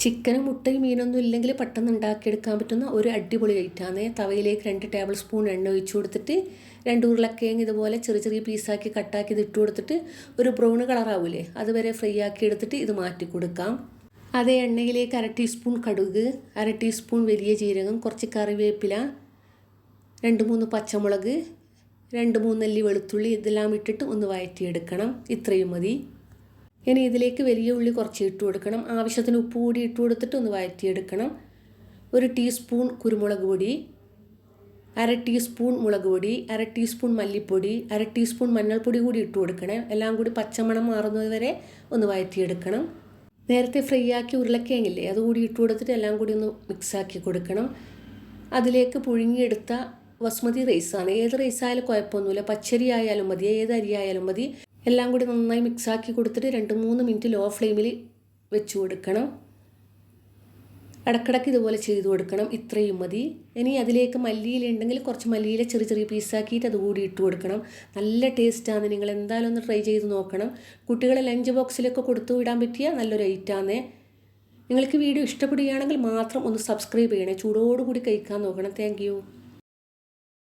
ചിക്കനും മുട്ടയും മീനൊന്നും ഇല്ലെങ്കിൽ പെട്ടെന്ന് ഉണ്ടാക്കിയെടുക്കാൻ പറ്റുന്ന ഒരു അടിപൊളി ഐറ്റമാണ്. തവയിലേക്ക് 2 ടേബിൾ സ്പൂൺ എണ്ണ ഒഴിച്ചു കൊടുത്തിട്ട് 2 ഉരുളക്കിഴങ്ങ് ഇതുപോലെ ചെറിയ ചെറിയ പീസാക്കി കട്ടാക്കി ഇത് ഇട്ട് കൊടുത്തിട്ട് ഒരു ബ്രൗൺ കളറാവൂലേ അതുവരെ ഫ്രൈ ആക്കി എടുത്തിട്ട് ഇത് മാറ്റി കൊടുക്കാം. അതേ എണ്ണയിലേക്ക് 1/2 ടീസ്പൂൺ കടുക്, 1/2 ടീസ്പൂൺ വലിയ ജീരകം, കുറച്ച് കറിവേപ്പില, 2-3 പച്ചമുളക്, 2-3 അല്ലി വെളുത്തുള്ളി ഇതെല്ലാം ഇട്ടിട്ട് ഒന്ന് വഴറ്റിയെടുക്കണം. ഇത്രയും മതി. ഇനി ഇതിലേക്ക് വലിയ ഉള്ളി കുറച്ച് ഇട്ട് കൊടുക്കണം. ആവശ്യത്തിന് ഉപ്പ് കൂടി ഇട്ട് കൊടുത്തിട്ട് ഒന്ന് വഴറ്റിയെടുക്കണം. 1 ടീസ്പൂൺ കുരുമുളക് പൊടി, 1/2 ടീസ്പൂൺ മുളക് പൊടി, 1/2 ടീസ്പൂൺ മല്ലിപ്പൊടി, 1/2 ടീസ്പൂൺ മഞ്ഞൾപ്പൊടി കൂടി ഇട്ട് കൊടുക്കണേ. എല്ലാം കൂടി പച്ചമണം മാറുന്നത് വരെ ഒന്ന് വഴറ്റിയെടുക്കണം. നേരത്തെ ഫ്രൈ ആക്കി ഉരുളക്കിഴങ്ങില്ലേ അതുകൂടി ഇട്ട് കൊടുത്തിട്ട് എല്ലാം കൂടി ഒന്ന് മിക്സാക്കി കൊടുക്കണം. അതിലേക്ക് പുഴുങ്ങിയെടുത്ത ബസ്മതി റൈസാണ്. ഏത് റൈസായാലും കുഴപ്പമൊന്നുമില്ല, പച്ചരി ആയാലും മതി, ഏത് അരി ആയാലും മതി. എല്ലാം കൂടി നന്നായി മിക്സാക്കി കൊടുത്തിട്ട് 2-3 മിനിറ്റ് ലോ ഫ്ലെയിമിൽ വെച്ച് കൊടുക്കണം. ഇടക്കിടക്ക് ഇതുപോലെ ചെയ്ത് കൊടുക്കണം. ഇത്രയും മതി. ഇനി അതിലേക്ക് മല്ലിയില ഉണ്ടെങ്കിൽ കുറച്ച് മല്ലിയില ചെറിയ ചെറിയ പീസാക്കിയിട്ട് അതുകൂടി ഇട്ട് കൊടുക്കണം. നല്ല ടേസ്റ്റാണ്. നിങ്ങൾ എന്തായാലും ഒന്ന് ട്രൈ ചെയ്ത് നോക്കണം. കുട്ടികളെ ലഞ്ച് ബോക്സിലൊക്കെ കൊടുത്തു വിടാൻ പറ്റിയ നല്ലൊരു ഐറ്റമാണ്. നിങ്ങൾക്ക് വീഡിയോ ഇഷ്ടപ്പെടുകയാണെങ്കിൽ മാത്രം ഒന്ന് സബ്സ്ക്രൈബ് ചെയ്യണേ. ചൂടോടുകൂടി കഴിക്കാൻ നോക്കണം. താങ്ക്